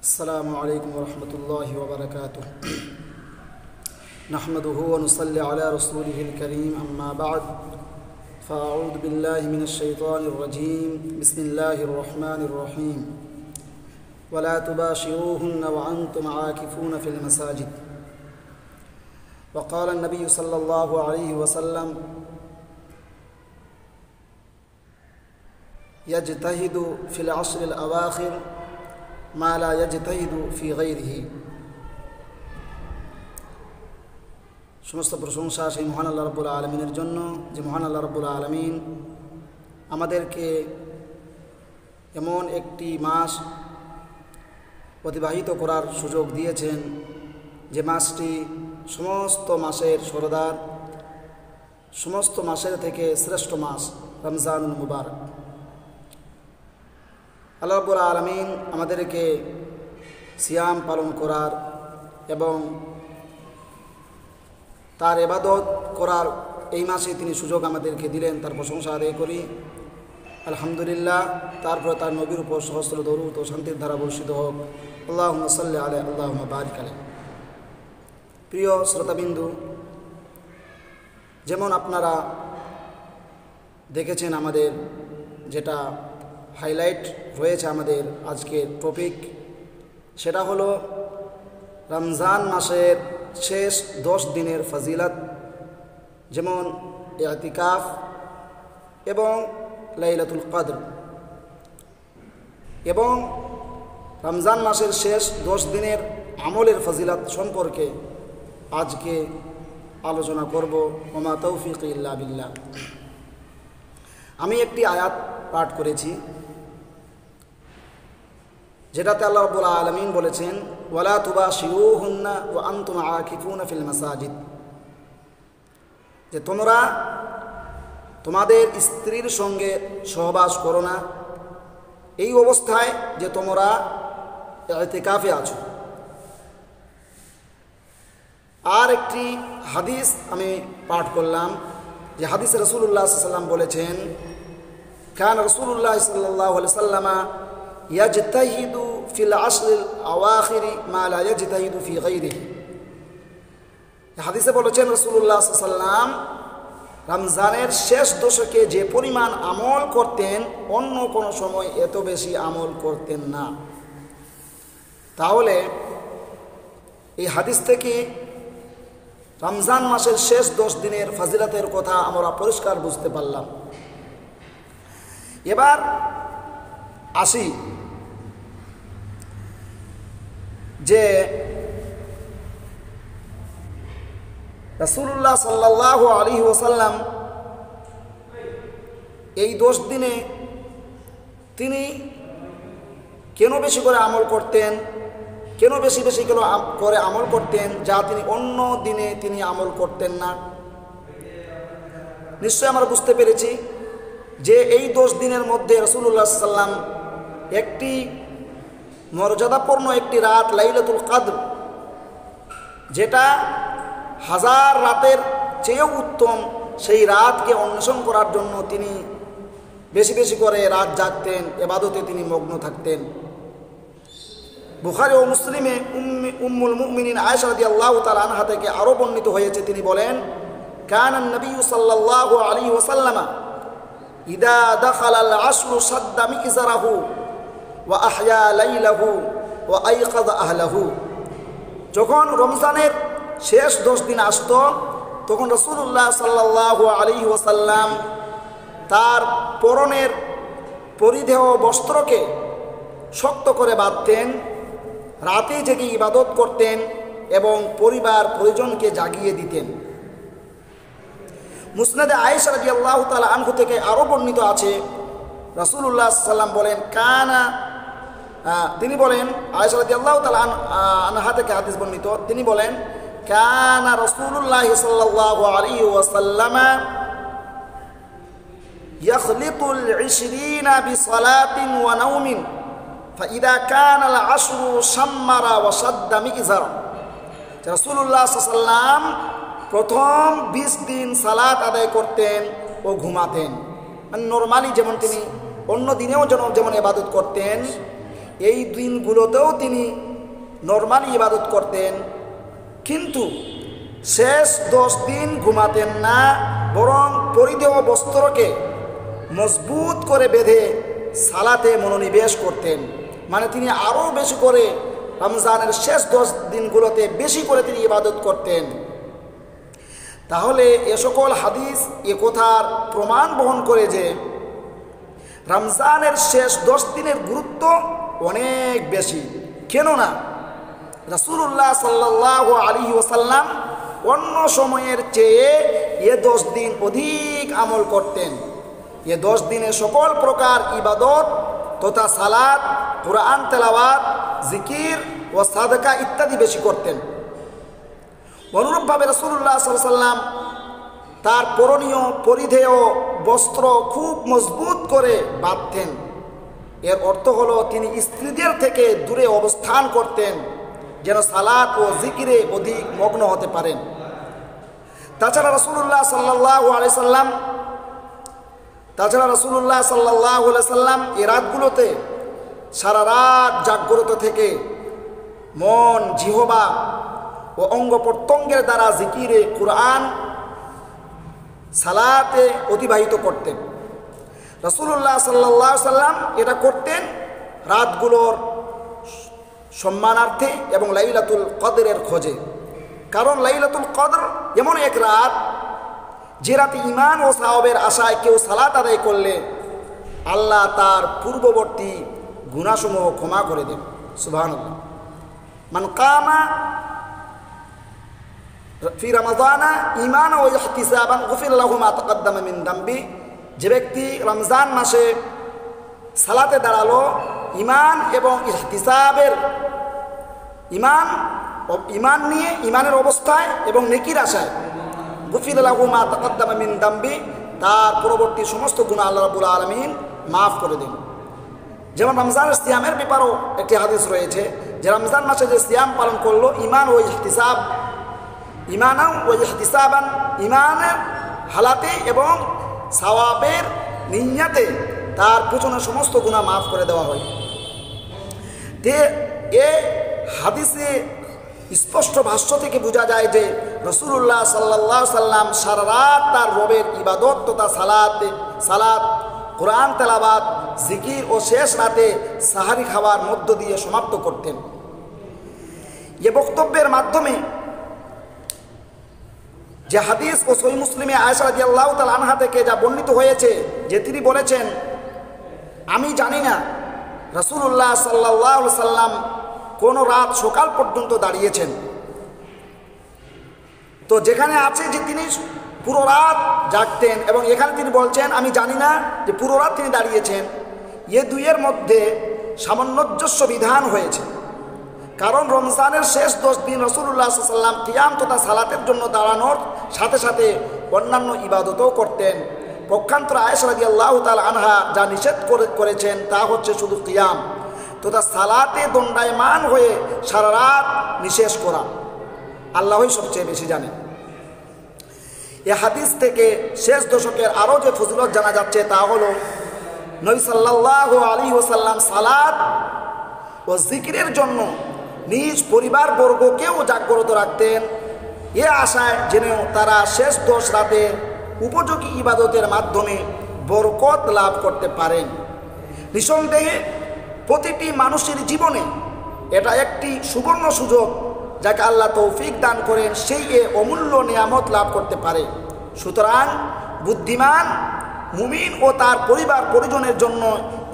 السلام عليكم ورحمة الله وبركاته. نحمده ونصلي على رسوله الكريم، أما بعد، فأعوذ بالله من الشيطان الرجيم. بسم الله الرحمن الرحيم. ولا تباشروهن وأنتم عاكفون في المساجد. وقال النبي صلى الله عليه وسلم: يجتهد في العشر الأواخر ما لا يجتهد في غيره. সমস্ত প্রশংসা সেই মহান আল্লাহ রাব্বুল আলামিনের জন্য, যে মহান আল্লাহ রাব্বুল আলামিন আমাদেরকে এমন একটি মাস অতিবাহিত করার সুযোগ দিয়েছেন, যে মাসটি সমস্ত মাসের সরদার, সমস্ত মাসের থেকে শ্রেষ্ঠ মাস, রমজানুল মুবারক। আল্লাহ রাব্বুল আলামিন আমাদেরকে সিয়াম পালন করার এবং তার ইবাদত করার এই মাসে তিনি সুযোগ আমাদেরকে দিলেন, তার প্রশংসা আদায় করি আলহামদুলিল্লাহ। তারপরে তার নবীর উপর সহস্র দরুদ ও শান্তির ধারা বর্ষিত হোক। আল্লাহুম্মা সাল্লি আলাইহি আল্লাহুম্মা বারিক আলাইহি। প্রিয় শ্রোতাবিন্দু, যেমন আপনারা দেখেছেন আমাদের যেটা হাইলাইট রয়েছে আমাদের আজকের টপিক, সেটা হলো রমজান মাসের শেষ 10 দিনের ফজিলত, যেমন ইতিকাফ এবং লাইলাতুল কদর। এবং রমজান মাসের শেষ 10 দিনের আমলের ফজিলত সম্পর্কে আজকে আলোচনা করব। ওমা তৌফিক ইল্লা বিল্লাহ। আমি একটি আয়াত পাঠ করেছি, যেটাতে আল্লাহ রাব্বুল আলামিন বলেছেন, ওয়ালা তুবাশিরুহুন্না ওয়া আনতুম আকিফুনা ফিল মাসাজিদ, যে তোমরা তোমাদের স্ত্রীর সঙ্গে সহবাস করো না এই অবস্থায় যে তোমরা ইতিকাফে আছো। আর একটি হাদিস আমি পাঠ করলাম, যে হাদিসে রাসূলুল্লাহ সাল্লাল্লাহু আলাইহি ওয়াসাল্লাম বলেছেন, কান রাসূলুল্লাহ সাল্লাল্লাহু আলাইহি ওয়াসাল্লাম ইয়াজতাহিদু ফিল আশরিল আওয়াখিরি মা লা ইয়াজতাহিদু ফি গায়রিহি। হাদিসে বলেছেন রাসূলুল্লাহ সাল্লাল্লাহু আলাইহি ওয়াসাল্লাম রমজানের শেষ দশকে যে পরিমাণ আমল করতেন, অন্য কোনো সময় এত বেশি আমল করতেন না। তাহলে এই হাদিস থেকে রমজান মাসের শেষ 10 দিনের ফজিলতের কথা আমরা পরিষ্কার বুঝতে পারলাম। এবার আসি যে রাসূলুল্লাহ সাল্লাল্লাহু আলাইহি ওয়াসাল্লাম এই 10 দিনে তিনি কেন বেশি করে আমল করতেন, কেন বেশি বেশি করে আমল করতেন, যা তিনি অন্য দিনে তিনি আমল করতেন না। নিশ্চয় আমরা বুঝতে পেরেছি যে এই 10 দিনের মধ্যে রাসূলুল্লাহ সাল্লাল্লাহু আলাইহি ওয়াসাল্লাম একটি মর্যাদাপূর্ণ একটি রাত লাইলাতুল কদর, যেটা 1000 রাতের চেয়েও উত্তম, সেই রাতকে অন্বেষণ করার জন্য তিনি বেশি বেশি করে রাত জাগতেন, ইবাদতে তিনি মগ্ন থাকতেন। বুখারী ও মুসলিমে উম্মুল মুমিনিন আয়েশা রাদিয়াল্লাহু তাআলা আনহা থেকে আরও বর্ণিত হয়েছে, তিনি বলেন, কানান নবী সাল্লাল্লাহু আলাইহি ওয়াসাল্লাম ইদা দাখালাল আশরু সাদ্দা মিযরাহু ওয়া আহয়া লাইলাহু ওয়া আইকাযা আহলাহু। যখন রমজানের শেষ 10 দিন আসত, তখন রাসূলুল্লাহ সাল্লাল্লাহু আলাইহি ওয়াসাল্লাম তার পরনের পরিধেয় বস্ত্রকে শক্ত করে বাঁধতেন, রাতে জেগে ইবাদত করতেন এবং পরিবার পরিজনকে জাগিয়ে দিতেন। মুসনাদে আয়েশা রাদিয়াল্লাহু তাআলা আনহু থেকে আরও বর্ণিত আছে, রাসূলুল্লাহ সাল্লাল্লাহু আলাইহি ওয়াসাল্লাম বলেন, তিনি বলেন, আয়েশা রাদিয়াল্লাহু তাআলা আনহা থেকে হাদিস বর্ণিত, তিনি বলেন, কানা রাসূলুল্লাহ সাল্লাল্লাহু আলাইহি ওয়াসাল্লাম ইয়াখলিতুল 20 বিসালাতিন ওয়া নাওমিন ফাইদা কানাল আশরু শাম্মারা ওয়া শাদ্দা মিযরা। রাসূলুল্লাহ সাল্লাল্লাহু আলাইহি ওয়াসাল্লাম প্রথম 20 দিন সালাত আদায় করতেন ও ঘুমাতেন। মানে নরমালি যেমন তিনি অন্য দিনেও যেমন ইবাদত করতেন, এই দিনগুলোতেও তিনি নরমালি ইবাদত করতেন, কিন্তু শেষ 10 দিন ঘুমাতেন না, বরং পরিধেয় বস্ত্রকে মজবুত করে বেঁধে সালাতে মনোনিবেশ করতেন। মানে তিনি আরও বেশি করে রমজানের শেষ 10 দিনগুলোতে বেশি করে তিনি ইবাদত করতেন। তাহলে এ সকল হাদিস এ কথার প্রমাণ বহন করে যে রমজানের শেষ 10 দিনের গুরুত্ব অনেক বেশি। কেননা রাসূলুল্লাহ সাল্লাল্লাহু আলাইহি ওয়াসাল্লাম অন্য সময়ের চেয়ে এ 10 দিন অধিক আমল করতেন। এ 10 দিনে সকল প্রকার ইবাদত তথা সালাত, কুরআন তেলাওয়াত, জিকির ও সাদকা ইত্যাদি বেশি করতেন। অনুরূপভাবে রাসূলুল্লাহ সাল্লাল্লাহু আলাইহি ওয়াসাল্লাম তার পরনীয় পরিধেয় বস্ত্র খুব মজবুত করে বাঁধতেন। এর অর্থ হলো তিনি স্ত্রীদের থেকে দূরে অবস্থান করতেন, যেন সালাত ও জিকিরে অধিক মগ্ন হতে পারেন। তাছাড়া রাসূলুল্লাহ সাল্লাল্লাহু আলাইহি সাল্লাম এই রাতগুলোতে সারা রাত জাগ্রত থেকে মন, জিহবা ও অঙ্গ প্রত্যঙ্গের দ্বারা জিকিরে, কুরআন, সালাতে অতিবাহিত করতেন। রাসূলুল্লাহ সাল্লাল্লাহু আলাইহি সাল্লাম এটা করতেন রাতগুলোর সম্মানার্থে এবং লাইলাতুল কদরের খোঁজে। কারণ লাইলাতুল কদর এমন এক রাত যে রাতে ঈমান ও সাওয়াবের আশায় কেউ সালাত আদায় করলে আল্লাহ তার পূর্ববর্তী গুনাহসমূহ ক্ষমা করে দেন। সুবহানাল্লাহ। মান কামা ফি রমাদানা ঈমানান ওয়া ইহতিসাবান গুফিরা লাহু মা তাকাদ্দামা মিন দামবি। যে ব্যক্তি রমজান মাসে সালাতে দাঁড়ালো ঈমান এবং ইহতিসাবের ঈমান নিয়ে, ঈমানের অবস্থায় এবং নেকির আশায়, গুফিরা লাহু মা তাকাদ্দামা মিন দামবি, তার পরবর্তী সমস্ত গুনাহ আল্লাহ রাব্বুল আলামিন মাফ করে দেন। যেমন রমজানের সিয়ামের ব্যাপারেও একটি হাদিস রয়েছে যে রমজান মাসে যে সিয়াম পালন করলো ঈমানান ওয়া ইহতিসাবান, ঈমানের হালাতে এবং সাওয়াবের নিয়তে তার পিছনে সমস্ত গুনাহ মাফ করে দেওয়া হয়। তে এ হাদিসে স্পষ্ট ভাষ্য থেকে বোঝা যায় যে রাসূলুল্লাহ সাল্লাল্লাহু আলাইহি সাল্লাম সারা রাত তার রবের ইবাদত তথা সালাত, কুরআন তেলাওয়াত, জিকির ও শেষ রাতে সাহারি খাওয়ার মধ্য দিয়ে সমাপ্ত করতেন। এ বক্তব্যের মাধ্যমে যে হাদিস ও সহিহ মুসলিমে আয়েশা রাদিয়াল্লাহু তাআলা আনহা থেকে যা বর্ণিত হয়েছে যে তিনি বলেছেন, আমি জানি না রাসূলুল্লাহ সাল্লাল্লাহু আলাইহি সাল্লাম কোন রাত সকাল পর্যন্ত দাঁড়িয়েছেন। তো যেখানে আছে যে তিনি পুরো রাত জাগতেন এবং এখানে তিনি বলছেন আমি জানি না যে পুরো রাত তিনি দাঁড়িয়েছেন, এ দুইয়ের মধ্যে সামঞ্জস্য বিধান হয়েছে। কারণ রমজানের শেষ 10 দিন রাসূলুল্লাহ সাল্লাল্লাহু আলাইহি সাল্লাম কিয়াম তথা সালাতের জন্য দাঁড়ানোর সাথে সাথে অন্যান্য ইবাদতও করতেন। পক্ষান্তরে আয়েশা রাদিয়াল্লাহু তাআলা আনহা যা নিষেধ করেছেন তা হচ্ছে শুধু কিয়াম তথা সালাতে দণ্ডায়মান হয়ে সারা রাত নিশেষ করা। আল্লাহই সবচেয়ে বেশি জানেন। এ হাদিস থেকে শেষ দশকের আরও যে ফজিলত জানা যাচ্ছে তা হলো নবী সাল্লাল্লাহু আলাইহি ওয়াসাল্লাম সালাত ও জিকিরের জন্য নিজ পরিবারবর্গকেও জাগ্রত রাখতেন, এ আশায় যেন তারা শেষ 10 রাতে উপযোগী ইবাদতের মাধ্যমে বরকত লাভ করতে পারেন। নিঃসন্দেহে প্রতিটি মানুষের জীবনে এটা একটি সুবর্ণ সুযোগ যাকে আল্লাহ তৌফিক দান করেন সেই এ অমূল্য নিয়ামত লাভ করতে পারে। সুতরাং বুদ্ধিমান মুমিন ও তার পরিবার পরিজনের জন্য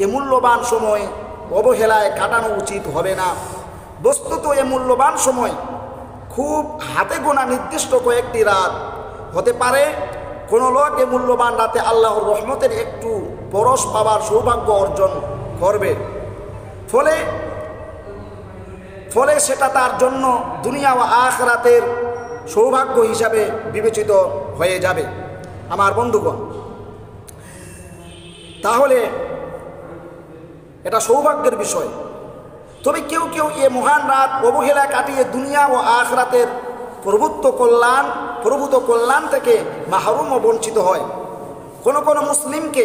এ মূল্যবান সময় অবহেলায় কাটানো উচিত হবে না। বস্তুত এ মূল্যবান সময় খুব হাতে গোনা নির্দিষ্ট কয়েকটি রাত হতে পারে। কোনো লোক এ মূল্যবান রাতে আল্লাহর রহমতের একটু পরশ পাওয়ার সৌভাগ্য অর্জন করবে, ফলে সেটা তার জন্য দুনিয়া ও আখিরাতের সৌভাগ্য হিসাবে বিবেচিত হয়ে যাবে। আমার বন্ধুগণ, তাহলে এটা সৌভাগ্যের বিষয়। তবে কেউ কেউ এ মহান রাত অবহেলা কাটিয়ে দুনিয়া ও আখিরাতের প্রভূত কল্যাণ থেকে মাহরুম ও বঞ্চিত হয়। কোনো মুসলিমকে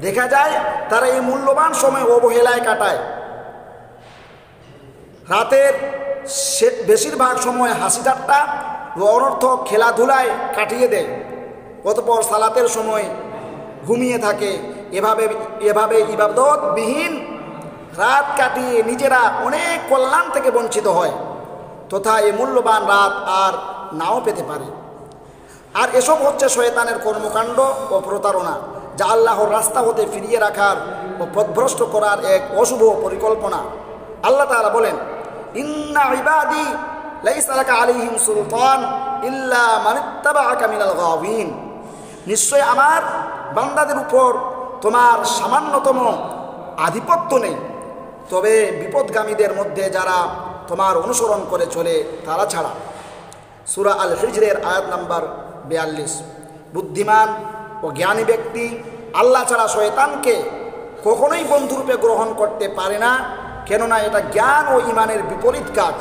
দেখা যায় তারা এই মূল্যবান সময় অবহেলায় কাটায়। রাতের বেশিরভাগ সময় হাসি ঠাট্টা ও অনর্থক খেলাধুলায় কাটিয়ে দেয়, অতঃপর সালাতের সময় ঘুমিয়ে থাকে। এভাবে ইবাদতবিহীন রাত কাটিয়ে নিজেরা অনেক কল্যাণ থেকে বঞ্চিত হয়, তথা এই মূল্যবান রাত আর নাও পেতে পারে। আর এসব হচ্ছে শয়তানের কর্মকাণ্ড ও প্রতারণা, যা আল্লাহর রাস্তা হতে ফিরিয়ে রাখার ও পথভ্রষ্ট করার এক অশুভ পরিকল্পনা। আল্লাহ তাআলা বলেন, ইন্না ইবাদি লাইসা লাকা আলাইহিম সুলতান ইল্লা মান ইত্তাবাআকা মিনাল গাওয়িন। নিশ্চয় আমার বান্দাদের উপর তোমার সামান্যতম আধিপত্য নেই, তবে বিপদগামীদের মধ্যে যারা তোমার অনুসরণ করে চলে তারা ছাড়া। সূরা আল হিজরের আয়াত নাম্বার 42। বুদ্ধিমান ও জ্ঞানী ব্যক্তি আল্লাহ ছাড়া শয়তানকে কখনোই বন্ধুরূপে গ্রহণ করতে পারে না, কেননা এটা জ্ঞান ও ঈমানের বিপরীত কাজ।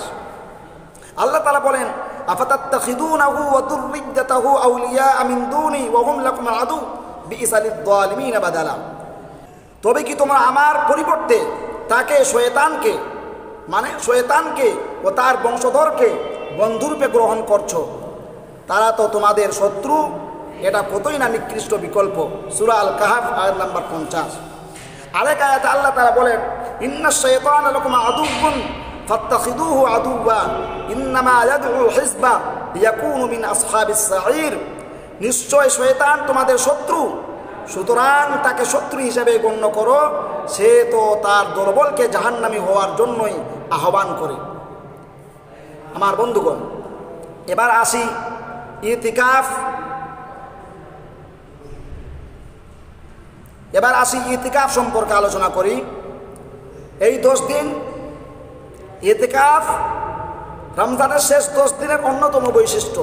আল্লাহ তাআলা বলেন, আফাতাত্তাখিদুনাহু ওয়া যুররিয়্যাতাহু আউলিয়া মিন দুনি ওয়া হুম লাকুম আদু বিইসা লিয-যালিমিনা বাদালা। তবে কি তোমরা আমার পরিবর্তে তাকে শয়তানকে ও তার বংশধরকে বন্ধুরূপে গ্রহণ করছো, তারা তো তোমাদের শত্রু। এটা কতই না নিকৃষ্ট বিকল্প। সূরা আল কাহফ আয়াত নাম্বার 50। আরেক আয়াতে আল্লাহ তাআলা বলেন, ইন্নাশ শাইতানা লাকুম আদুউন ফাত্তাখিদুহু আদুওয়া ইন্নামা ইয়াদউ হিজবা লিয়াকুনু মিন আসহাবিস সাঈর। নিশ্চয় শয়তান তোমাদের শত্রু, সুতরাং তাকে শত্রু হিসেবে গণ্য করো, সে তো তার দলবলকে জাহান্নামী হওয়ার জন্যই আহ্বান করে। আমার বন্ধুগণ, এবার আসি ইতিকাফ সম্পর্কে আলোচনা করি। এই 10 দিন ইতিকাফ রমজানের শেষ 10 দিনের অন্যতম বৈশিষ্ট্য।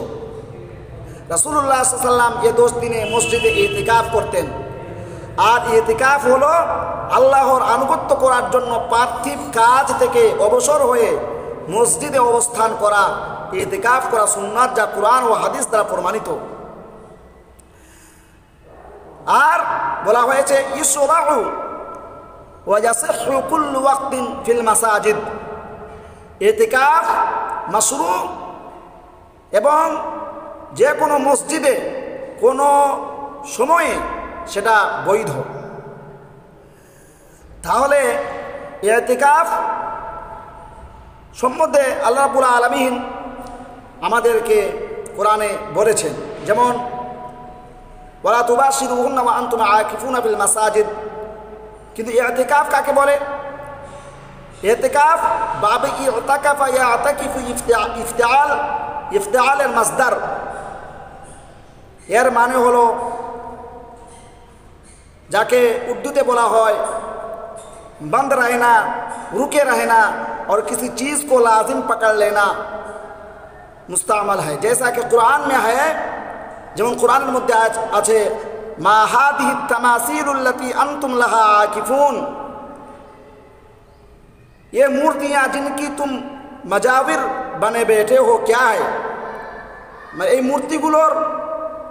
রাসূলুল্লাহ সাল্লাল্লাহু আলাইহি ওয়াসাল্লাম এই 10 দিনে মসজিদে ইতিকাফ করতেন। আর ইতিকাফ হলো আল্লাহর আনুগত্য করার জন্য পার্থিব কাজ থেকে অবসর হয়ে মসজিদে অবস্থান করা। ইতিকাফ করা সুন্নাত, যা কুরআন ও হাদিস দ্বারা প্রমাণিত। আর বলা হয়েছে, ইশরাউ ওয়া ইয়াসিহু কুল্লু ওয়াক্তিন ফিল মাসাজিদ। ইতিকাফ মাশরু এবং যে কোনো মসজিদে কোনো সময়ে সেটা বৈধ। তাহলে ইতিকাফ সম্বন্ধে আল্লাহ রাব্বুল আলামিন আমাদেরকে কোরআনে বলেছেন, যেমন ওয়ালা তুবাশিরুহুন্না ওয়া আনতুম আকিফুনা ফিল মাসাজিদ। কিন্তু ইতিকাফ কাকে বলে? ইতিকাফ বাবে ইতাকাফা ইয়াতাকিফু ইফতিআলের মাসদার। এর মানে হলো, যাকে উর্দুতে বলা হয় बंद रहना, रुके रहना और किसी चीज़ को लाजिम पकड़ लेना मुस्तामल है। जैसा कि कुरान में है, যেমন কুরআনের মধ্যে আছে, মা হাদিহি তামাসিলুল্লাতি আনতুম লাহা আকিফুন। ये मूर्तियाँ जिनकी तुम मजाविर बने बैठे हो क्या है? এই মূর্তিগুলোর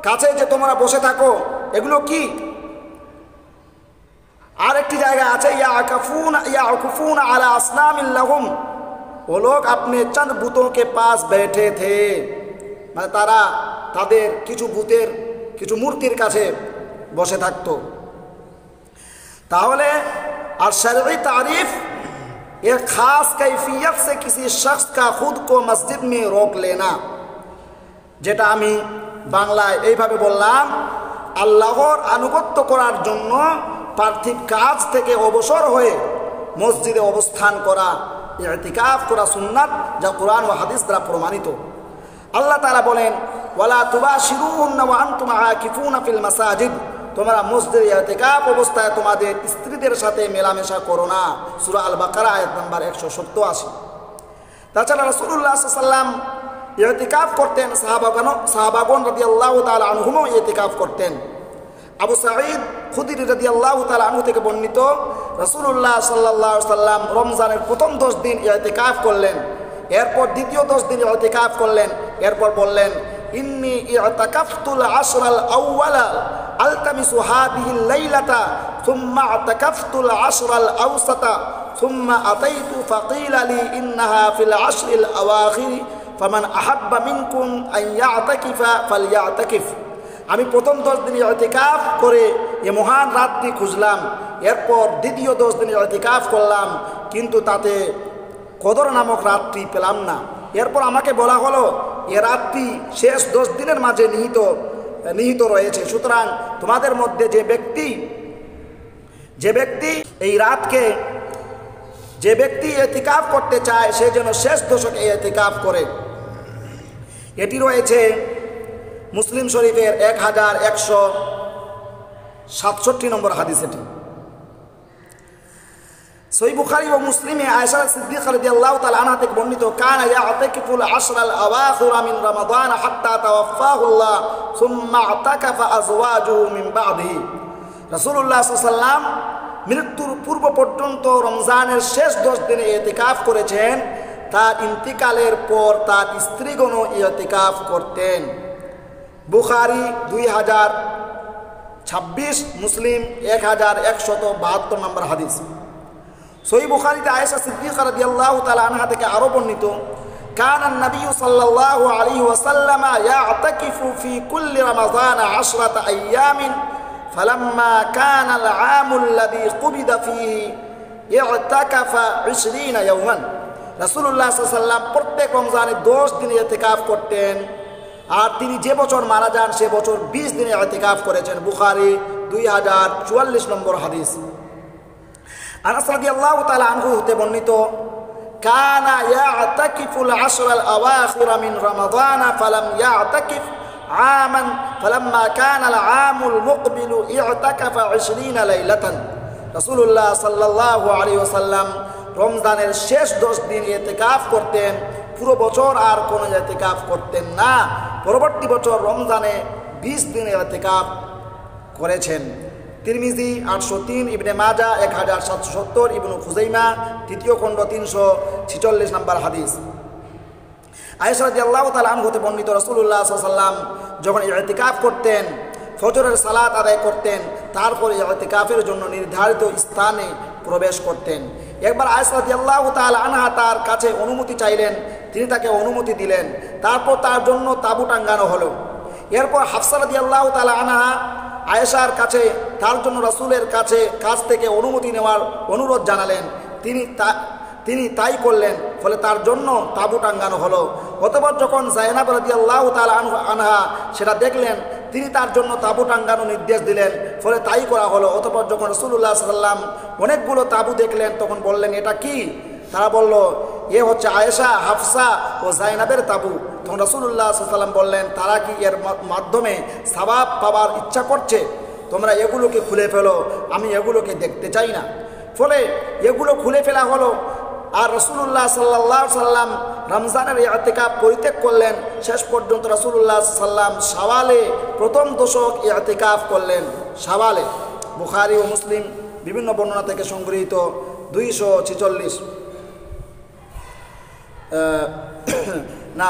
কাছে যে তোমরা বসে থাকো, এগুলো কি? আর একটি জায়গা আছে, याकुफून अला असनामिन लहुम, वो लोग अपने चंद बुतों के पास बैठे थे। মানে তারা তাদের কিছু মূর্তির কাছে বসে থাকতো। তাহলে আর शरई तारीफ एक खास कैफियत से किसी शख्स का खुद को मस्जिद में रोक लेना, যেটা আমি বাংলায় এইভাবে বললাম, আল্লাহর আনুগত্য করার জন্য পার্থিব কাজ থেকে অবসর হয়ে মসজিদে অবস্থান করা, ইতিকাফ করা সুন্নাত, যা কুরআন ও হাদিস দ্বারা প্রমাণিত। আল্লাহ তাআলা বলেন, ওয়ালা তুবাশিরুহুন্না ওয়া আনতুম আকিফুনা ফিল মাসাজিদ। তোমরা মসজিদে ইতিকাফ অবস্থায় তোমাদের স্ত্রীদের সাথে মেলামেশা করো না। সূরা আল বাকারা আয়াত নাম্বার 187। তাছাড়া রাসূলুল্লাহ সাল্লাল্লাহু আলাইহি ওয়াসাল্লাম ইতিকাফ করতেন, সাহাবাগণ রাদিয়াল্লাহু তাআলা আনহুমও ইতিকাফ করতেন। আবু সাঈদ খুদরি রাদিয়াল্লাহু তাআলা আনহু থেকে বর্ণিত, রাসূলুল্লাহ সাল্লাল্লাহু আলাইহি ওয়াসাল্লাম রমজানের প্রথম 10 দিন ইতিকাফ করলেন, এরপর দ্বিতীয় 10 দিন ইতিকাফ করলেন, এরপর বললেন, ইন্নী ইতাকাফতুল আশরাল আউওয়ালা আলতামিসু হাদিহিল লাইলাতা সুম্মা ইতাকাফতুল আশরাল আওসাতা ثم أتيت فقيل لي إنها في العشر الأواخر فمن أحب منكم أن يعتكف فليعتكف। আমি প্রথম 10 দিন ইতিকাফ করে এই মহান রাতটি খুঁজলাম, এরপর দ্বিতীয় 10 দিন ইতিকাফ করলাম, কিন্তু তাতে কদর নামক রাতটি পেলাম না। এরপর আমাকে বলা হলো এ রাতটি শেষ 10 দিনের মাঝে নিহিত রয়েছে। সুতরাং তোমাদের মধ্যে যে ব্যক্তি এই রাতকে ইতিকাফ করতে চায় সে যেন শেষ দশকে ইতিকাফ করে। এটি রয়েছে মুসলিম শরীফের 1167 নম্বর হাদিস। এটি সহিহ বুখারী ও মুসলিমে আয়েশা সিদ্দিকা রাদিয়াল্লাহু তাআলা আনহা থেকে বর্ণিত, কানা ইয়াতাকিফুল আশরাল আওয়াখির মিন রমাদান হাত্তা তাওয়াফাহুল্লাহ সুম্মা আতাকাফা আজওয়াজুহু মিন বা'দিহি। রাসূলুল্লাহ সাল্লাল্লাহু আলাইহি ওয়াসাল্লাম মৃত্যুর পূর্ব পর্যন্ত রমজানের শেষ 10 দিনে ইতিকাফ করেছেন, তার ইন্তিকালের পর তার স্ত্রীগণও ইতিকাফ করতেন। বুখারী 2026, মুসলিম 1172 নম্বর হাদিস। সহিহ বুখারীতে আয়েশা সিদ্দিকা রাদিয়াল্লাহু তাআলা আনহা থেকে আরো বর্ণিত, কানা নবী সাল্লাল্লাহু আলাইহি ওয়াসাল্লাম ইয়াতাকিফু ফি কুল্লি রমাযান 10 আইয়ামিন ফালাম্মা কানা আল-আম আল্লাযী কুবিদা ফীহি ইতাকাফা 20 ইয়াওমান। রাসূলুল্লাহ সাল্লাল্লাহু আলাইহি ওয়াসাল্লাম প্রত্যেক রমজানে 10 দিন ইতিকাফ করতেন, আর তিনি যে বছর মারা যান সে বছর 20 দিনে ইতিকাফ করেছেন। বুখারী 2044 নম্বর হাদিস। আনাস রাদিয়াল্লাহু তাআলা আনহু হতে বর্ণিত, কানা ইয়াতাকিফুল আশরাল আওয়াখির মিন রমাদান ফালাম ইয়াতাকিফ আমান ফালাম্মা কানা আল-আমুল মুকবিলু ইতাকাফা 20 লাইলাতান। রাসূলুল্লাহ সাল্লাল্লাহু আলাইহি ওয়াসাল্লাম রমজানের শেষ 10 দিন ইতিকাফ করতেন, পুরো বছর আর কোনো ইতিকাফ করতেন না। পরবর্তী বছর রমজানে 20 দিন ইতিকাফ করেছেন। তিরমিজি 803, ইবনে মাজাহ 1770, ইবনু খুজাইমা 3য় খণ্ড 346 নম্বর হাদিস। আয়েশা রাদিয়াল্লাহু তাআলা আনহা হতে বর্ণিত, রাসূলুল্লাহ সাল্লাল্লাহু আলাইহি ওয়াসাল্লাম যখন ইতিকাফ করতেন ফজরের সালাত আদায় করতেন, তারপরে ইতিকাফের জন্য নির্ধারিত স্থানে প্রবেশ করতেন। একবার আয়েশা রাদিয়াল্লাহু তাআলা আনহা তার কাছে অনুমতি চাইলেন, তিনি তাকে অনুমতি দিলেন। তারপর তার জন্য তাঁবু টাঙ্গানো হলো। এরপর হাফসা রাদিয়াল্লাহু তাআলা আনহা আয়েশার কাছে তার জন্য রাসূলের কাছ থেকে অনুমতি নেওয়ার অনুরোধ জানালেন। তিনি তাই করলেন, ফলে তার জন্য তাঁবু টাঙ্গানো হলো। অতঃপর যখন যায়েনাব রাদিয়াল্লাহু তাআলা আনহা সেটা দেখলেন, তিনি তার জন্য তাঁবু টাঙ্গানো নির্দেশ দিলেন, ফলে তাই করা হলো। অতঃপর যখন রাসূলুল্লাহ সাল্লাল্লাহু আলাইহি ওয়াসাল্লাম অনেকগুলো তাঁবু দেখলেন, তখন বললেন, এটা কি? তারা বলল, এ হচ্ছে আয়েশা, হাফসা ও যায়েনাবের তাঁবু। তখন রাসূলুল্লাহ সাল্লাল্লাহু আলাইহি ওয়াসাল্লাম বললেন, তারা কি এর মাধ্যমে সওয়াব পাবার ইচ্ছা করছে? তোমরা এগুলোকে খুলে ফেলো, আমি এগুলোকে দেখতে চাই না। ফলে এগুলো খুলে ফেলা হলো। আর রাসূলুল্লাহ সাল্লাল্লাহু আলাইহি ওয়াসাল্লাম রমজানের ইতিকাফ পরিত্যাগ করলেন। শেষ পর্যন্ত রাসূলুল্লাহ সাল্লাল্লাহু আলাইহি ওয়াসাল্লাম শাওয়ালে প্রথম দশক ইতিকাফ করলেন। শাওয়ালে। বুখারী ও মুসলিম বিভিন্ন বর্ণনা থেকে সংগৃহীত 246।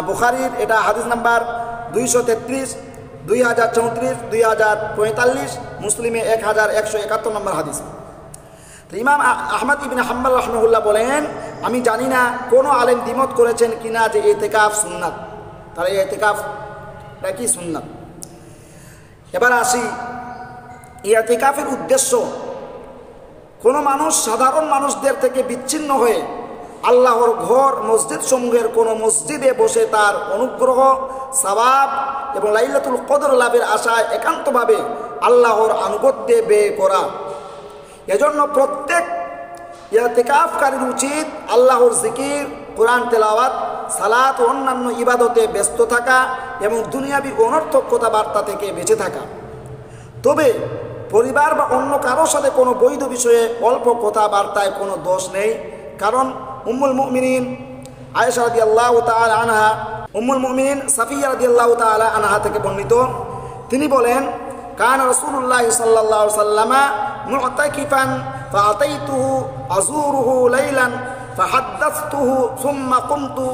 বুখারীর এটা হাদিস নাম্বার 233, 2034, 2045, মুসলিমে 1171 নম্বর হাদিস। ইমাম আহমদ ইবনে হাম্বল রাহমাহুল্লাহ বলেন, আমি জানি না কোনো আলেম দ্বিমত করেছেন কিনা যে ইতিকাফ সুন্নাত। তাহলে এই ইতিকাফটা কি সুন্নাত? এবার আসি, এই ইতিকাফের উদ্দেশ্য কোনো মানুষ সাধারণ মানুষদের থেকে বিচ্ছিন্ন হয়ে আল্লাহর ঘর মসজিদ সমূহের কোনো মসজিদে বসে তার অনুগ্রহ, সওয়াব এবং লাইলাতুল কদর লাভের আশায় একান্তভাবে আল্লাহর আনুগত্যে ব্যয় করা। এজন্য প্রত্যেক ইতিকাফকারীর উচিত আল্লাহর জিকির, কোরআন তেলাওয়াত, সালাত ও অন্যান্য ইবাদতে ব্যস্ত থাকা এবং দুনিয়াবি অনর্থক কথাবার্তা থেকে বেঁচে থাকা। তবে পরিবার বা অন্য কারোর সাথে কোনো বৈধ বিষয়ে অল্প কথাবার্তায় কোনো দোষ নেই, কারণ উম্মুল মুমিনিন আয়েশা রাদিয়াল্লাহু তাআলা আনহা, উম্মুল মুমিনিন সাফিয়া রাদিয়াল্লাহু তাআলা আনহা থেকে বর্ণিত, তিনি বলেন, কানা রাসূলুল্লাহ সাল্লাল্লাহু আলাইহি ওয়াসাল্লাম মু'তাকিফান ফাআতাইতুহু আযুরুহু লাইলান ফাহাদ্দাসতুহু সুম্মা কুমতু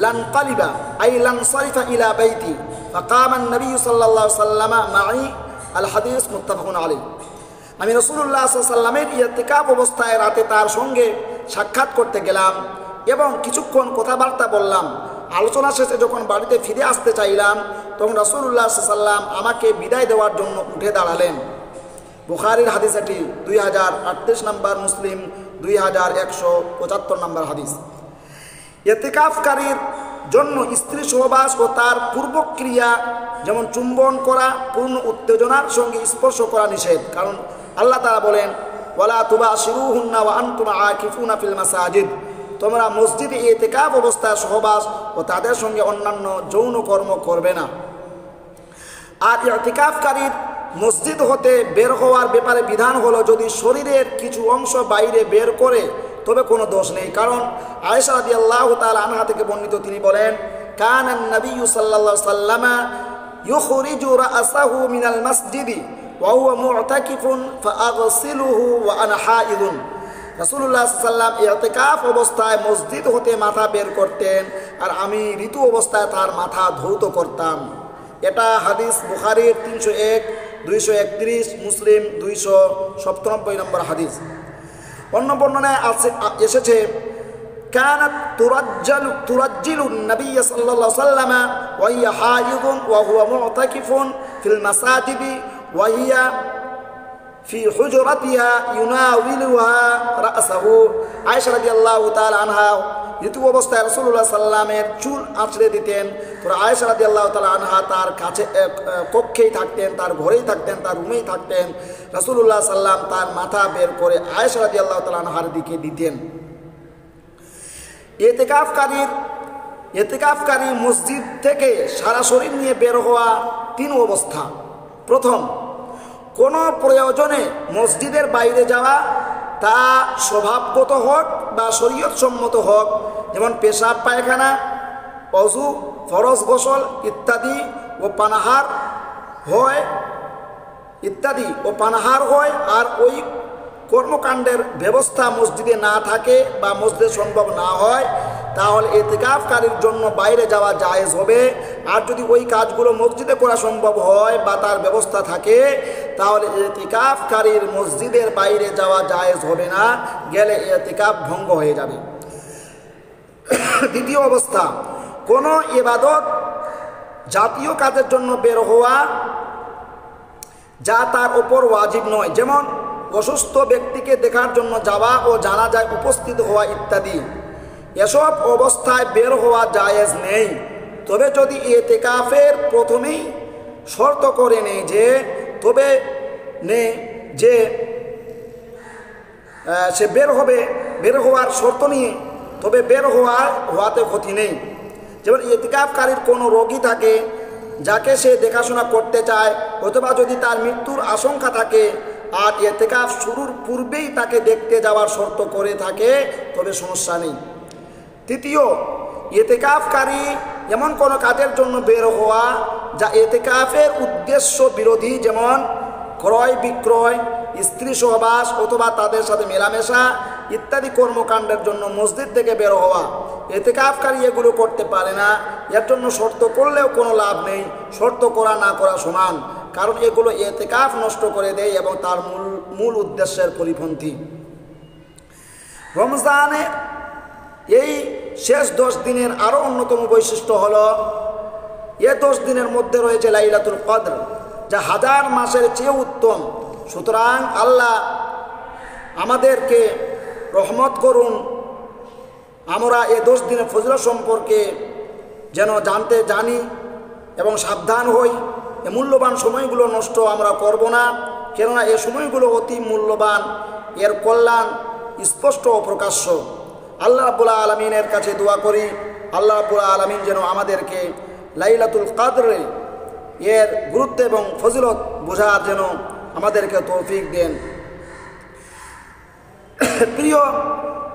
লানকালিবা আই লানসারিফা ইলা বাইতি ফাকামা আন-নবী সাল্লাল্লাহু আলাইহি ওয়াসাল্লাম মা'i। আল হাদিস মুত্তাফাকুন আলাইহি। আমি রাসূলুল্লাহ সাল্লাল্লাহু আলাইহি ওয়াসাল্লামের ইতিকাফ অবস্থায় রাতে তার সঙ্গে সাক্ষাৎ করতে গেলাম এবং কিছুক্ষণ কথাবার্তা বললাম। আলোচনা শেষে যখন বাড়িতে ফিরে আসতে চাইলাম তখন রাসূলুল্লাহ সাল্লাল্লাহু আলাইহি ওয়াসাল্লাম আমাকে বিদায় দেওয়ার জন্য উঠে দাঁড়ালেন। বুখারীর হাদিস এটি 2038 নম্বর, মুসলিম 2175 নম্বর হাদিস। ইতিকাফকারীর জন্য স্ত্রী সহবাস ও তার পূর্বক্রিয়া যেমন চুম্বন করা পূর্ণ উত্তেজনার সঙ্গে স্পর্শ করা নিষেধ, কারণ আল্লাহ তাআলা বলেন ওয়ালা তুবাশিরুহুন্না ওয়া আনতুম আকিফুনা ফিল মাসাজিদ, তোমরা মসজিদে ইতিকাফ অবস্থায় সহবাস ও তাদের সঙ্গে অন্যান্য যৌন কর্ম করবে না। আর ইতিকাফকারীর মসজিদ হতে বের হওয়ার ব্যাপারে বিধান হলো যদি শরীরের কিছু অংশ বাইরে বের করে তবে কোনো দোষ নেই, কারণ আয়েশা রাদিয়াল্লাহু তাআলা আনহা থেকে বর্ণিত, তিনি বলেন কানান নবিয়্যু সাল্লাল্লাহু আলাইহি ওয়াসাল্লাম ইউখরিজু রাসাহু মিনাল মাসজিদি ওয়া হুয়া মু'তাকিফুন ফাআগসিলুহু ওয়া আনা হাইদুন। রাসূলুল্লাহ সাল্লাল্লাহু আলাইহি ওয়াসাল্লাম ইতিকাফ অবস্থায় মসজিদ হতে মাথা বের করতেন আর আমি ঋতু অবস্থায় তার মাথা ধৌত করতাম। এটা হাদিস বুখারীর 301, 231, মুসলিম 297 নম্বর হাদিস। অন্য বর্ণনায় এসেছে কানাত তুরাজ্জিলু নবী সাল্লাল্লাহু আলাইহি ওয়াসাল্লাম ওয়া হিয়া হাইদুন ওয়া হুয়া মু'তাকিফুন ফিল মাসাজিদি ওয়া হিয়া ফি হুজরাতিহা ইউনাউিলুহা রাসাহু। আয়েশা রাদিয়াল্লাহু তাআলা আনহা ঋতু অবস্থায় রাসূলুল্লাহ সাল্লামের চুল আঁচড়ে দিতেন। তো আয়েশা রাদিয়াল্লাহু তাআলা আনহা তার কাছে কক্ষেই থাকতেন, তার ঘরেই থাকতেন, তার রুমেই থাকতেন। রাসূলুল্লাহ সাল্লাম তার মাথা বের করে আয়েশা রাদিয়াল্লাহু তাআলা আনহার দিকে দিতেন। ইতিকাফকারী মসজিদ থেকে সারা শরীর নিয়ে বের হওয়া 3 অবস্থা। প্রথম, কোনো প্রয়োজনে মসজিদের বাইরে যাওয়া, তা স্বভাবগত হোক বা শরীয়তসম্মত হোক, যেমন পেশাব পায়খানা, অজু, ফরজ গোসল ইত্যাদি ও পানাহার হয় আর ওই কর্মকাণ্ডের ব্যবস্থা মসজিদে না থাকে বা মসজিদে সম্ভব না হয়, তাহলে ইতিকাফকারীর জন্য বাইরে যাওয়া জায়েজ হবে। আর যদি ওই কাজগুলো মসজিদে করা সম্ভব হয় বা তার ব্যবস্থা থাকে, তাহলে ইতিকাফকারীর মসজিদের বাইরে যাওয়া জায়েজ হবে না, গেলে ইতিকাফ ভঙ্গ হয়ে যাবে। দ্বিতীয় অবস্থা, কোনো ইবাদত জাতীয় কাজের জন্য বের হওয়া যা তার ওপর ওয়াজিব নয়, যেমন অসুস্থ ব্যক্তিকে দেখার জন্য যাওয়া ও জানাজায় উপস্থিত হওয়া ইত্যাদি। এসব অবস্থায় বের হওয়া জায়েজ নেই। তবে যদি ইতিকাফের প্রথমেই শর্ত করে নেই যে সে বের হওয়ার শর্ত নিয়ে, তবে বের হওয়াতে ক্ষতি নেই। যেমন ইতিকাফকারীর কোনো রোগী থাকে যাকে সে দেখাশোনা করতে চায়, অথবা যদি তার মৃত্যুর আশঙ্কা থাকে আর ইতিকাফ শুরুর পূর্বেই তাকে দেখতে যাওয়ার শর্ত করে থাকে, তবে সমস্যা নেই। তৃতীয়, ইতিকাফকারী এমন কোনো কাজের জন্য বের হওয়া যা ইতিকাফের উদ্দেশ্য বিরোধী, যেমন ক্রয় বিক্রয়, স্ত্রী সহবাস অথবা তাদের সাথে মেলামেশা ইত্যাদি কর্মকাণ্ডের জন্য মসজিদ থেকে বের হওয়া। ইতিকাফকারী এগুলো করতে পারে না। এর জন্য শর্ত করলেও কোনো লাভ নেই, শর্ত করা না করা সমান, কারণ এগুলো ইতিকাফ নষ্ট করে দেয় এবং তার মূল উদ্দেশ্যের পরিপন্থী। রমজানের এই শেষ 10 দিনের আরও অন্যতম বৈশিষ্ট্য হলো এ 10 দিনের মধ্যে রয়েছে লাইলাতুল কদর, যা 1000 মাসের চেয়ে উত্তম। সুতরাং আল্লাহ আমাদেরকে রহমত করুন, আমরা এ 10 দিনের ফজিলত সম্পর্কে যেন জানি এবং সাবধান হই। এ মূল্যবান সময়গুলো নষ্ট আমরা করব না, কেননা এ সময়গুলো অতি মূল্যবান, এর কল্যাণ স্পষ্ট ও প্রকাশ্য। আল্লাহ রাব্বুল আলামিনের কাছে দোয়া করি, আল্লাহ রাব্বুল আলামিন যেন আমাদেরকে লাইলাতুল কদরে এর গুরুত্ব এবং ফজিলত বোঝার যেন আমাদেরকে তৌফিক দেন। প্রিয়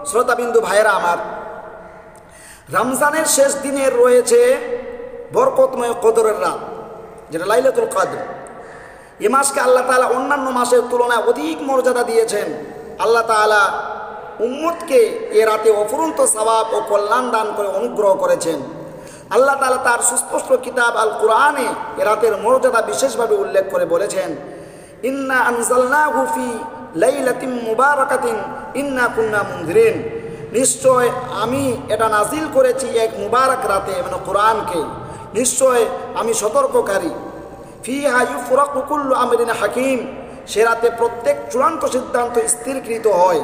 শ্রোতাবিন্দু ভাইয়েরা আমার, রমজানের শেষ দিনের রয়েছে বরকতময় কদরের রাত, যেটা লাইলাতুল কদর। এ মাসকে আল্লাহ তাআলা অন্যান্য মাসের তুলনায় অধিক মর্যাদা দিয়েছেন। আল্লাহ তাআলা উম্মতকে এ রাতে অফুরন্ত সওয়াব ও কল্যাণ দান করে অনুগ্রহ করেছেন। আল্লাহ তাআলা তার সুস্পষ্ট কিতাব আল কুরআনে এ রাতের মর্যাদা বিশেষভাবে উল্লেখ করে বলেছেন, ইন্না আনজালনাহু ফি লাইলাতিন মুবারাকাতিন ইন্না কুন্না মুনজিরিন। নিশ্চয় আমি এটা নাজিল করেছি এক মুবারক রাতে, মানে কোরআনকে। নিশ্চয় আমি সতর্ককারী। ফিহা ইউফরাকু কুল্লু আমরিন হাকিম, সে রাতে প্রত্যেক চূড়ান্ত সিদ্ধান্ত স্থিরকৃত হয়।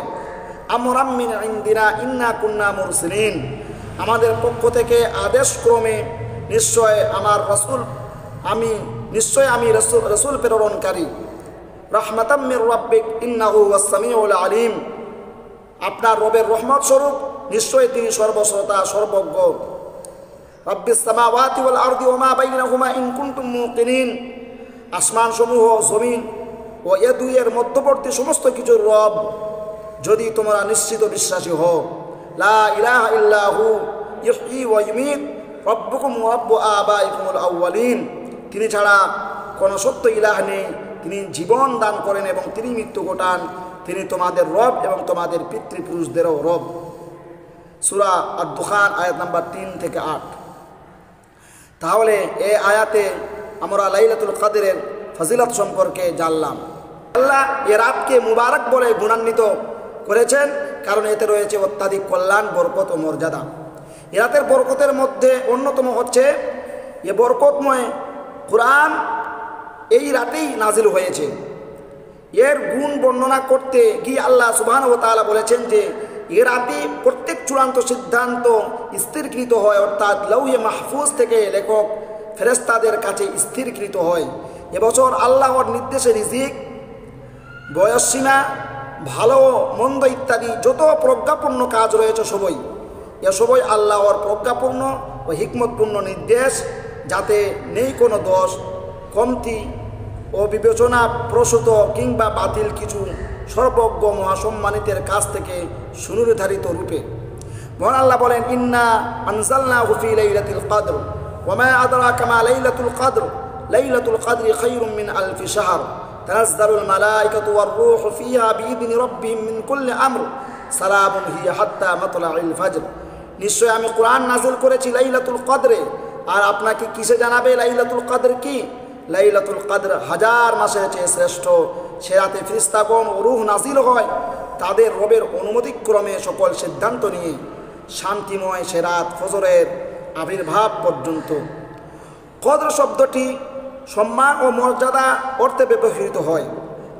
আমরাম মিন ইনদিনা ইন্না কুন্না মুরসিলিন, আমাদের পক্ষ থেকে আদেশক্রমে নিশ্চয় আমি রসুল প্রেরণকারী। রাহমাতাম মির রাব্বিক ইন্নাহু ওয়াস সামিউল আলিম, আপনার রবের রহমত স্বরূপ নিশ্চয় তিনি সর্বশ্রোতা সর্বজ্ঞ। রাব্বিস সামাওয়াতি ওয়াল আরদি ওয়া মা বাইনাহুমা ইন কুনতুম মুকিনিন, আসমান সমূহ, জমিন ও এ দুইয়ের মধ্যবর্তী সমস্ত কিছুর রব, যদি তোমরা নিশ্চিত বিশ্বাসী হও। লা ইলাহা ইল্লাহু ইহয়ি ওয়া ইউমীত রব্বুকুম ওয়া রব্বু আবাইকুমুল আউয়ালিন, তিনি ছাড়া কোনো সত্য ইলাহ নেই, তিনি জীবন দান করেন এবং তিনি মৃত্যু ঘটান, তিনি তোমাদের রব এবং তোমাদের পিতৃপুরুষদেরও রব। সূরা আদ-দুখান আয়াত নাম্বার 3 থেকে 8। তাহলে এই আয়াতে আমরা লাইলাতুল কদরের ফজিলত সম্পর্কে জানলাম। আল্লাহ এ রাতকে মুবারক বলে গুণান্বিত করেছেন, কারণ এতে রয়েছে অত্যাধিক কল্যাণ, বরকত ও মর্যাদা। এ রাতের বরকতের মধ্যে অন্যতম হচ্ছে এ বরকতময় কোরআন এই রাতেই নাজিল হয়েছে। এর গুণ বর্ণনা করতে গিয়ে আল্লাহ সুবহানাহু ওয়া তাআলা বলেছেন যে এ রাতে প্রত্যেক চূড়ান্ত সিদ্ধান্ত স্থিরকৃত হয়, অর্থাৎ লৌহে মাহফুজ থেকে লেখক ফেরেশতাদের কাছে স্থিরকৃত হয়। এবছর আল্লাহর নির্দেশে রিজিক, বয়সসীমা, ভালো মন্দ ইত্যাদি যত প্রজ্ঞাপূর্ণ কাজ রয়েছে সবই আল্লাহর প্রজ্ঞাপূর্ণ ও হিকমতপূর্ণ নির্দেশ, যাতে নেই কোনো দোষ, কমতি ও বিবেচনা প্রসূত কিংবা বাতিল কিছু, সর্বজ্ঞ মহাসম্মানিতের কাছ থেকে সুনির্ধারিত রূপে। মহান আল্লাহ বলেন, ইন্না আনজালনাহু ফি লাইলাতুল কদর ওয়া মা আদরাকা মা লাইলাতুল কদর লাইলাতুল কদরি খায়রুম মিন আলফি শাহর তানাজ্জালুল মালায়েকাতু ওয়ার রূহু ফিহা বিইذনি রাব্বিহিম মিন কুল্লি আমর সালামুন হিয়া হাত্তা মাতলাইল ফজর। নিশ্চয় আমি কোরআন নাজিল করেছি লাইলাতুল কদরে, আর আপনাকে কিসে জানাবে লাইলাতুল কদর কি? লাইলাতুল কদর হাজার মাসের চেয়ে শ্রেষ্ঠ। সে রাতে ফেরেশতাগণ ও রূহ নাজিল হয় তাদের রবের অনুমতিক্রমে সকল সিদ্ধান্ত নিয়ে। শান্তিময় সে রাত ফজরের আবির্ভাব পর্যন্ত। কদর শব্দটি সম্মান ও মর্যাদা অর্থে ব্যবহৃত হয়,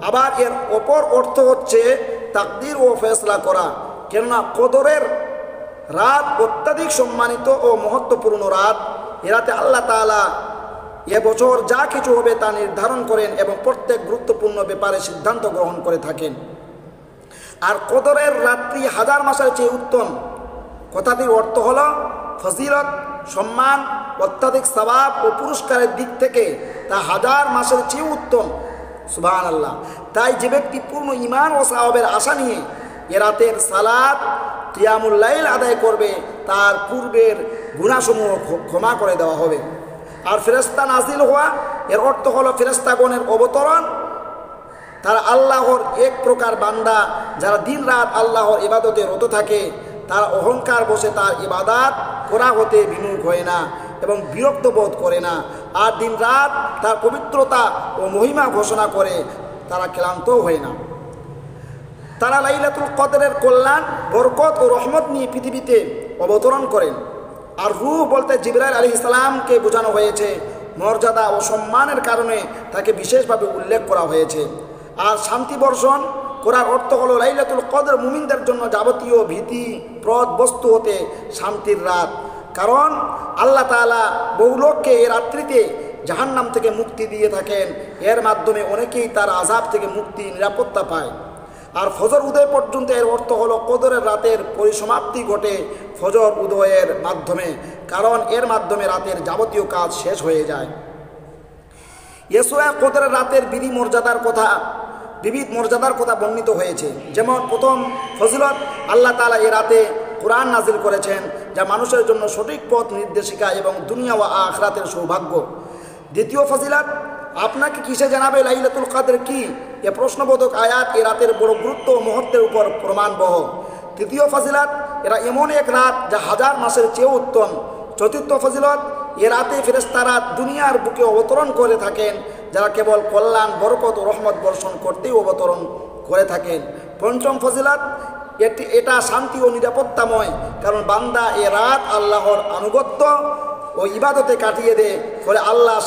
আবার এর অপর অর্থ হচ্ছে তাকদির ও ফয়সলা করা। কেননা কদরের রাত অত্যাধিক সম্মানিত ও মহত্বপূর্ণ রাত। এ রাতে আল্লাহ তাআলা এবছর যা কিছু হবে তা নির্ধারণ করেন এবং প্রত্যেক গুরুত্বপূর্ণ ব্যাপারে সিদ্ধান্ত গ্রহণ করে থাকেন। আর কদরের রাত্রি হাজার মাসের চেয়ে উত্তম কথাটির অর্থ হল ফজিলত, সম্মান, অত্যাধিক সওয়াব ও পুরস্কারের দিক থেকে তা হাজার মাসের চেয়ে উত্তম। সুবহানাল্লাহ। তাই যে ব্যক্তি পূর্ণ ঈমান ও সওয়াবের আশা নিয়ে এ রাতের সালাত, কিয়ামুল লাইল আদায় করবে, তার পূর্বের গুনাহসমূহ ক্ষমা করে দেওয়া হবে। আর ফেরেশতা নাজিল হওয়া এর অর্থ হলো ফেরেশতাগণের অবতরণ। তারা আল্লাহর এক প্রকার বান্দা, যারা দিন রাত আল্লাহর ইবাদতে রত থাকে। তারা অহংকার বসে তার ইবাদত করা হতে বিমুখ হয় না এবং বিরক্ত বোধ করে না, আর দিন রাত তার পবিত্রতা ও মহিমা ঘোষণা করে তারা ক্লান্তও হয় না। তারা লাইলাতুল কদরের কল্যাণ, বরকত ও রহমত নিয়ে পৃথিবীতে অবতরণ করেন। আর রূহ বলতে জিবরাইল আলাইহিস সালামকে বোঝানো হয়েছে। মর্যাদা ও সম্মানের কারণে তাকে বিশেষভাবে উল্লেখ করা হয়েছে। আর শান্তি বর্ষণ করার অর্থ হলো লাইলাতুল কদর মুমিনদের জন্য যাবতীয় ভীতিপ্রদ বস্তু হতে শান্তির রাত। কারণ আল্লাহ তাআলা বহু লোককে এই রাত্রিতে জাহান্নাম থেকে মুক্তি দিয়ে থাকেন। এর মাধ্যমে অনেকেই তার আযাব থেকে মুক্তি, নিরাপত্তা পায়। আর ফজর উদয় পর্যন্ত এর অর্থ হলো কদরের রাতের পরিসমাপ্তি ঘটে ফজর উদয়ের মাধ্যমে, কারণ এর মাধ্যমে রাতের যাবতীয় কাজ শেষ হয়ে যায়। কদরের রাতের বিবিধ মর্যাদার কথা বর্ণিত হয়েছে। যেমন প্রথম ফজিলত, আল্লাহ তাআলা এ রাতে কোরআন নাজিল করেছেন, যা মানুষের জন্য সঠিক পথ নির্দেশিকা এবং দুনিয়া ও আখিরাতের সৌভাগ্য। দ্বিতীয় ফজিলত, আপনাকে কিসে জানাবে লাইলাতুল কদর কি? এ প্রশ্নবোধক আয়াত এ রাতের বড় গুরুত্ব ও মহত্বের উপর প্রমাণবহ। তৃতীয় ফজিলত, এরা এমন এক রাত যা হাজার মাসের চেয়েও উত্তম। চতুর্থ ফজিলত, এ রাতে ফেরেশতারা দুনিয়ার বুকে অবতরণ করে থাকেন, যারা কেবল কল্যাণ, বরকত ও রহমত বর্ষণ করতেই অবতরণ করে থাকেন। পঞ্চম ফজিলত, এটা শান্তি ও নিরাপত্তাময়, কারণ বান্দা এ রাত আল্লাহর আনুগত্য ও ইবাদতে কাটিয়ে দেয়। ফলে আল্লাহ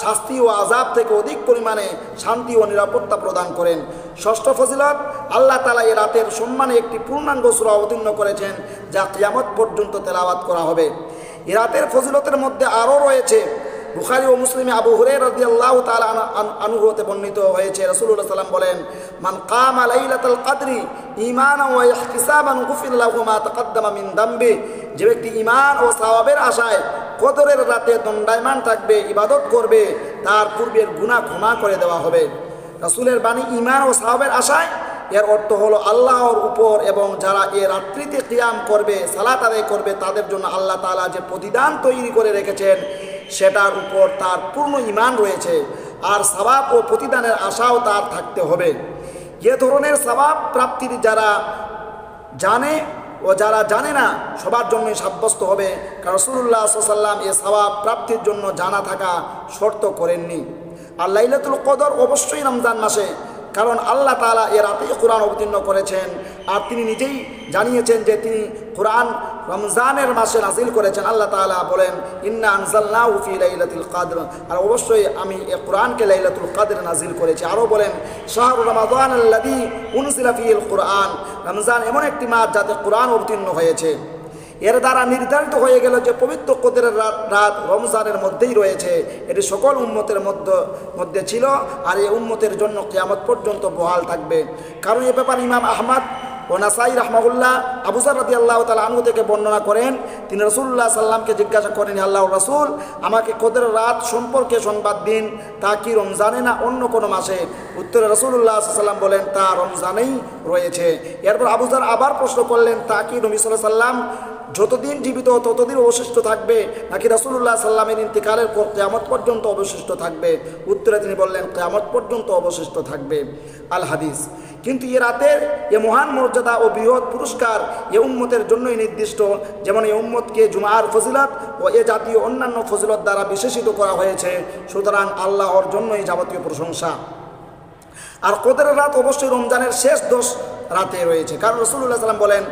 শাস্তি ও আযাব থেকে অধিক পরিমাণে শান্তি ও নিরাপত্তা প্রদান করেন। ষষ্ঠ ফজিলত, আল্লাহ তাআলা এ রাতের সম্মানে একটি পূর্ণাঙ্গ সূরা অবতীর্ণ করেছেন, যা কিয়ামত পর্যন্ত তেলাওয়াত করা হবে। এ রাতের ফজিলতের মধ্যে আরও রয়েছে, বুখারী ও মুসলিমে আবু হুরায়রা রাদিয়াল্লাহু তাআলা আনহু হতে বর্ণিত হয়েছে, রাসূলুল্লাহ সাল্লাল্লাহু আলাইহি ওয়াসাল্লাম বলেন, মান কামা লাইলাতুল কদরি ঈমানান ওয়া ইহতিসাবান গুফির লাহু মা তাকাদ্দামা মিন দামবি। যে ব্যক্তি ঈমান ও সওয়াবের আশায় কদরের রাতে দণ্ডায়মান থাকবে, ইবাদত করবে, তার পূর্বের গুনাহ ক্ষমা করে দেওয়া হবে। রাসূলের বাণী ঈমান ও সওয়াবের আশায়, এর অর্থ হলো আল্লাহর উপর এবং যারা এ রাত্রিতে কিয়াম করবে, সালাত আদায় করবে, তাদের জন্য আল্লাহ তাআলা যে প্রতিদান তৈরি করে রেখেছেন সেটার উপর তার পূর্ণ ঈমান রয়েছে, আর সওয়াব ও প্রতিদানের আশাও তার থাকতে হবে। এ ধরনের সওয়াব প্রাপ্তির যারা জানে ও যারা জানে না সবার জন্যই সাব্যস্ত হবে, কারণ রাসূলুল্লাহ সাল্লাল্লাহু আলাইহি ওয়াসাল্লাম এ সওয়াব প্রাপ্তির জন্য জানা থাকা শর্ত করেননি। আর লাইলাতুল কদর অবশ্যই রমজান মাসে, কারণ আল্লাহ তাআলা এ রাতেই কোরআন অবতীর্ণ করেছেন, আর তিনি নিজেই জানিয়েছেন যে তিনি কোরআন রমজানের মাসে নাজিল করেছেন। আল্লাহ তাআলা বলেন, ইন্না আনজালনাহু ফি লাইলাতুল কদর, আর অবশ্যই আমি এ কোরআনকে লাইলাতুল কদরে নাজিল করেছি। আরও বলেন, শাহরু রমাদান আল্লাযী উনজিলা ফীহিল কোরআন, রমজান এমন একটি মাস যাতে কোরআন অবতীর্ণ হয়েছে। এর দ্বারা নির্ধারিত হয়ে গেল যে পবিত্র কদরের রাত রমজানের মধ্যেই রয়েছে। এটি সকল উম্মতের মধ্যে ছিল, আর এই উম্মতের জন্য কিয়ামত পর্যন্ত বহাল থাকবে। কারণ এ ব্যাপারে ইমাম আহমদ ও নাসাই রাহমাহুল্লাহ আবু যর রাদিয়াল্লাহু তাআলা আনহু থেকে বর্ণনা করেন, তিনি রাসূলুল্লাহ সাল্লাল্লাহু আলাইহি ওয়াসাল্লামকে জিজ্ঞাসা করেন, আল্লাহর রাসূল, আমাকে কদরের রাত সম্পর্কে সংবাদ দিন, তা কি রমজানে না অন্য কোনো মাসে? উত্তরে রাসূলুল্লাহ সাল্লাল্লাহু আলাইহি ওয়াসাল্লাম বলেন, তা রমজানেই রয়েছে। এরপর আবু যর আবার প্রশ্ন করলেন, তা কি নবী সাল্লাল্লাহু আলাইহি ওয়াসাল্লাম যতদিন জীবিত ততদিন অবশিষ্ট থাকবে, নাকি রাসূলুল্লাহ সাল্লাল্লাহু আলাইহি ওয়াসাল্লামের ইন্তিকালের পর কিয়ামত পর্যন্ত অবশিষ্ট থাকবে? উত্তরে তিনি বললেন, কিয়ামত পর্যন্ত অবশিষ্ট থাকবে। আল হাদিস। কিন্তু এ রাতের এ মহান মর্যাদা ও বৃহৎ পুরস্কার এ উম্মতের জন্যই নির্দিষ্ট, যেমন এই উম্মতকে জুমার ফজিলত ও এ জাতীয় অন্যান্য ফজিলত দ্বারা বিশেষিত করা হয়েছে। সুতরাং আল্লাহর জন্যই যাবতীয় প্রশংসা। আর কদরের রাত অবশ্যই রমজানের শেষ 10 রাতে রয়েছে, কারণ রাসূলুল্লাহ সাল্লাল্লাহু আলাইহি ওয়াসাল্লাম বলেন,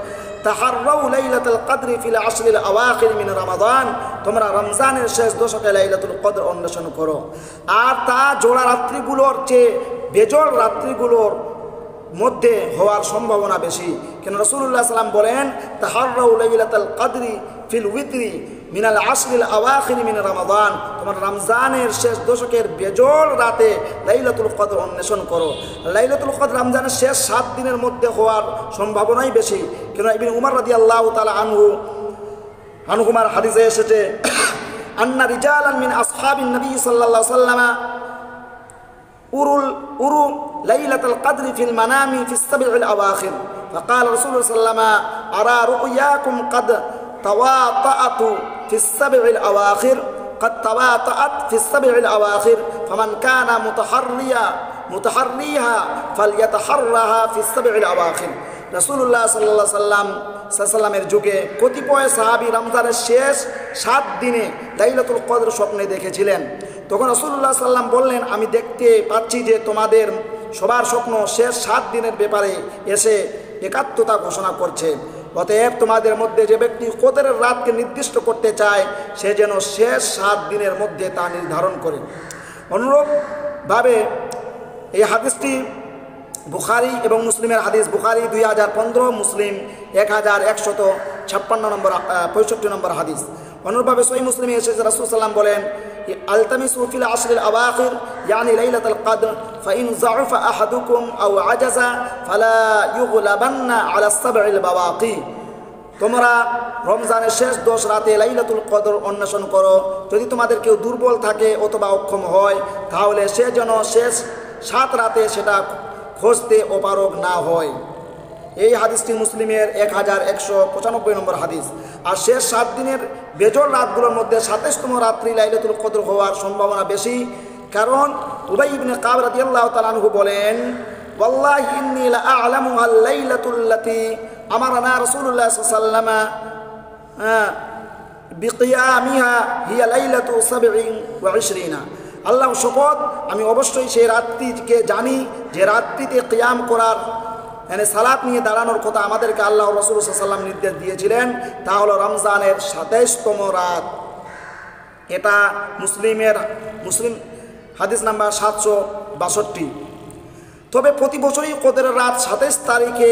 তাহাররাউ লাইলাতুল কদরি ফিল আশরিল আওয়াখির মিন রমাদান, তোমরা রমজানের শেষ দশকে লাইলাতুল কদর অন্বেষণ করো। আর তা জোড়া রাত্রিগুলোর চেয়ে বেজোড় রাত্রিগুলোর মধ্যে হওয়ার সম্ভাবনা বেশি, কেন রাসূলুল্লাহ সাল্লাল্লাহু আলাইহি ওয়াসাল্লাম বলেন, তাহাররাউ লাইলাতুল কদরি ফিল উইতরি মিনাল আশরিল আওয়াখির মিন রমাদান, তোমরা রমজানের শেষ দশকের বেজোড় রাতে লাইলাতুল কদর অন্বেষণ করো। লাইলাতুল কদর রমজানের শেষ 7 দিনের মধ্যে হওয়ার সম্ভাবনাই বেশি, কেন ইবনে উমর রাদিয়াল্লাহু তাআলা আনহুমার হাদিসে এসেছে, আন্না রিজালান মিন আসহাবিন নবী সাল্লাল্লাহু আলাইহি ওয়াসাল্লাম উরু লাইলাতুল কদরি ফিল মানামি ফিস সাব'il আওয়াখির, فقال رسول الله صلى الله عليه وسلم أرى رؤياكم قد تواطأت في السبع الأواخر قد تواطأت في السبع الأواخر فمن كان متحريها فليتحرها في السبع الأواخر। রাসূলুল্লাহ সাল্লাল্লাহু আলাইহি ওয়াসাল্লামের যুগে কতিপয় সাহাবী রমজানের শেষ 7 দিনে লাইলাতুল কদর স্বপ্নে দেখেছিলেন। তখন রাসূলুল্লাহ সাল্লাল্লাহু আলাইহি ওয়াসাল্লাম বললেন, আমি দেখতে পাচ্ছি যে তোমাদের সবার স্বপ্ন শেষ 7 দিনের ব্যাপারে এসে একাত্মতা ঘোষণা করছে। অতএব তোমাদের মধ্যে যে ব্যক্তি কদরের রাতকে নির্দিষ্ট করতে চায়, সে যেন শেষ 7 দিনের মধ্যে তা নির্ধারণ করে। অনুরূপভাবে এই হাদিসটি বুখারী এবং মুসলিমের হাদিস, বুখারী 2015, মুসলিম 1156 নম্বর 65 নম্বর হাদিস। অনুরূপভাবে সহিহ মুসলিমে এসেছে, রাসূল সাল্লাল্লাহু আলাইহি ওয়াসাল্লাম বলেন, আলতামিসু ফিল আশরিল আওয়াখির ইয়ানি লাইলাতুল কদর ফাইন যাআফা আহাদুকুম আও আজাজা ফালা ইউগলাবান্না আলা সাব'il বাওয়াকি। তোমরা রমজানের শেষ 10 রাতে লাইলাতুল কদর অন্বেষণ করো। যদি তোমাদের কেউ দুর্বল থাকে অথবা অক্ষম হয়, তাহলে সে যেন শেষ 7 রাতে সেটা খুঁজতে অপারগ না হয়। এই হাদিসটি মুসলিমের 1195 নম্বর হাদিস। আর শেষ 7 দিনের বেজোড় রাতগুলোর মধ্যে 27তম রাত্রি লাইলাতুল কদর হওয়ার সম্ভাবনা বেশি, কারণ উবাই ইবনে কাব রাদিয়াল্লাহু তাআলা আনহু বলেন, ওয়াল্লাহি ইন্নী লা আ'লামু আল লাইলাতুল্লাতী আমারানা রাসূলুল্লাহ সাল্লাল্লাহু আলাইহি ওয়াসাল্লাম বিকিয়ামিহা হিয়া লাইলাতু 27। আল্লাহর শপথ, আমি অবশ্যই সেই রাত্রিকে জানি যে রাত্রিতে কিয়াম করার সালাত নিয়ে দাঁড়ানোর কথা আমাদেরকে আল্লাহ রাসূল সাল্লাল্লাহু আলাইহি ওয়াসাল্লাম নির্দেশ দিয়েছিলেন, তা হলো রমজানের ২৭তম রাত। এটা মুসলিম হাদিস নাম্বার ৭৬২। তবে প্রতি বছরই কদরের রাত ২৭ তারিখে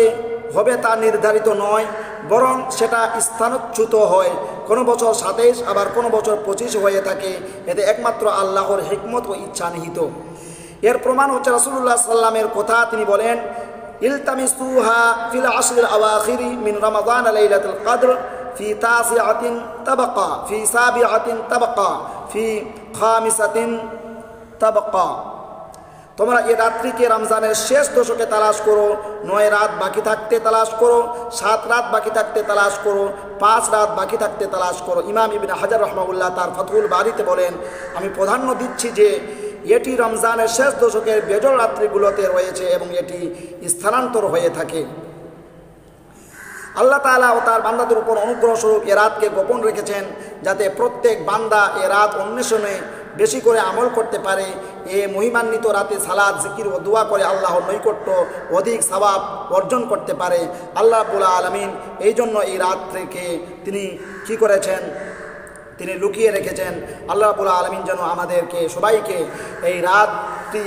হবে তা নির্ধারিত নয়, বরং সেটা স্থানচ্যুত হয়। কোনো বছর ২৭, আবার কোনো বছর ২৫ হয়ে থাকে। এতে একমাত্র আল্লাহর হিকমত ও ইচ্ছা নিহিত। এর প্রমাণ হচ্ছে রাসূলুল্লাহ সাল্লামের কথা। তিনি বলেন, ইলতামিসুহা ফিল আশরিল আওয়াখিরি মিন রমাদান লাইলাতুল কদর ফি তাসিআতিন তাবাকা ফি সাবিআতিন তাবাকা ফি খামিসাতিন তাবাকা। তোমরা এই রাত্রিকে রমজানের শেষ দশকে তালাশ করো, ৯ রাত বাকি থাকতে তালাশ করো, ৭ রাত বাকি থাকতে তালাশ করো, ৫ রাত বাকি থাকতে তালাশ করো। ইমাম ইবনে হাজার রাহমাহুল্লাহ তার ফাতহুল বারীতে বলেন, আমি প্রাধান্য দিচ্ছি যে এটি রমজানের শেষ দশকের বেজর রাত্রিগুলোতে রয়েছে এবং এটি স্থানান্তর হয়ে থাকে। আল্লাহ তাআলা ও তার বান্দাদের উপর অনুগ্রহ স্বরূপ এ রাতকে গোপন রেখেছেন, যাতে প্রত্যেক বান্দা এ রাত অন্বেষণে বেশি করে আমল করতে পারে। এ মহিমান্বিত রাতে সালাত, জিকির ও দোয়া করে আল্লাহর নৈকট্য অধিক সওয়াব অর্জন করতে পারে। আল্লাহ রাব্বুল আলামিন এই জন্য এই রাতকে তিনি কি করেছেন, তিনি লুকিয়ে রেখেছেন। আল্লাহ রাব্বুল আলামিন যেন আমাদেরকে সবাইকে এই রাতটি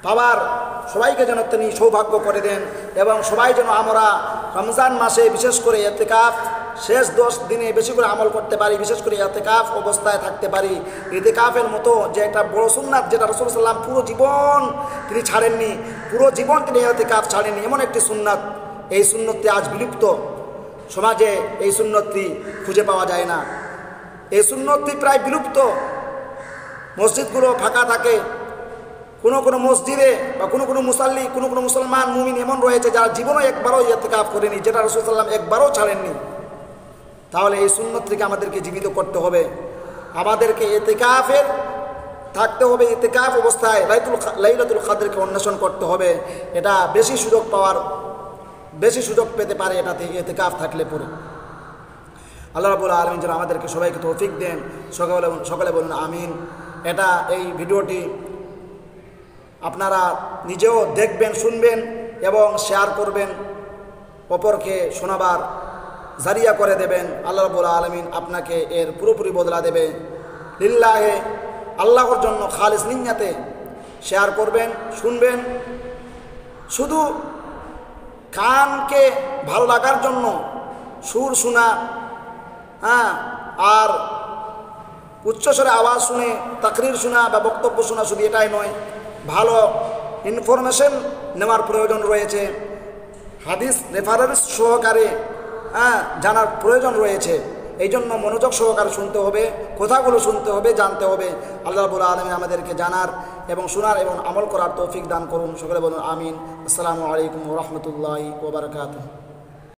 পাওয়ার সবাইকে যেন তিনি সৌভাগ্য করে দেন, এবং সবাই যেন আমরা রমজান মাসে বিশেষ করে ইতিকাফ শেষ 10 দিনে বেশি করে আমল করতে পারি, বিশেষ করে ইতিকাফ অবস্থায় থাকতে পারি। ইতিকাফের মতো যে একটা বড় সুন্নাত, যেটা রাসূল সাল্লাল্লাহু আলাইহি ওয়াসাল্লাম পুরো জীবন তিনি ছাড়েননি, পুরো জীবন তিনি ইতিকাফ ছাড়েননি, এমন একটি সুন্নাত। এই সুন্নতটি আজ বিলুপ্ত, সমাজে এই সুন্নতটি খুঁজে পাওয়া যায় না। এই সুন্নতটি প্রায় বিলুপ্ত। মসজিদগুলো ফাঁকা থাকে। কোনো মসজিদে বা কোনো মুসাল্লি, কোনো মুসলমান মুমিন এমন রয়েছে যারা জীবনে একবারও ইতিকাফ করেনি, যেটা রাসূল সাল্লাল্লাহু আলাইহি ওয়াসাল্লাম একবারও ছাড়েননি। তাহলে এই সুন্নতটিকে আমাদেরকে জীবিত করতে হবে। আমাদেরকে ইতিকাফের থাকতে হবে, ইতিকাফ অবস্থায় লাইলাতুল কদরকে অন্বেষণ করতে হবে। এটা বেশি সুযোগ পেতে পারে এটাতে ইতিকাফ থাকলে পরে। আল্লাহ রাব্বুল আলামিন যেন আমাদেরকে সবাইকে তৌফিক দেন। সকলে বলুন আমিন। এটা এই ভিডিওটি আপনারা নিজেও দেখবেন, শুনবেন এবং শেয়ার করবেন, অপরকে শোনাবার জারিয়া করে দেবেন। আল্লাহ রাব্বুল আলামিন আপনাকে এর পুরোপুরি বদলা দেবে। লিল্লাহে, আল্লাহর জন্য খালিস নিয়তে শেয়ার করবেন, শুনবেন। শুধু কানকে ভালো লাগার জন্য সুর শোনা, আর উচ্চস্বরে আওয়াজ শুনে তাকরির শোনা বা বক্তব্য শোনা শুধু এটাই নয়, ভালো ইনফরমেশন নেওয়ার প্রয়োজন রয়েছে। হাদিস রেফারেন্স সহকারে জানার প্রয়োজন রয়েছে। এই জন্য মনোযোগ সহকারে শুনতে হবে, কথাগুলো শুনতে হবে, জানতে হবে। আল্লাহ রাব্বুল আলামিন আমাদেরকে জানার এবং শোনার এবং আমল করার তৌফিক দান করুন। সকলে বলুন আমিন। আসসালামু আলাইকুম ওয়া রাহমাতুল্লাহি ওয়া বারাকাতুহু।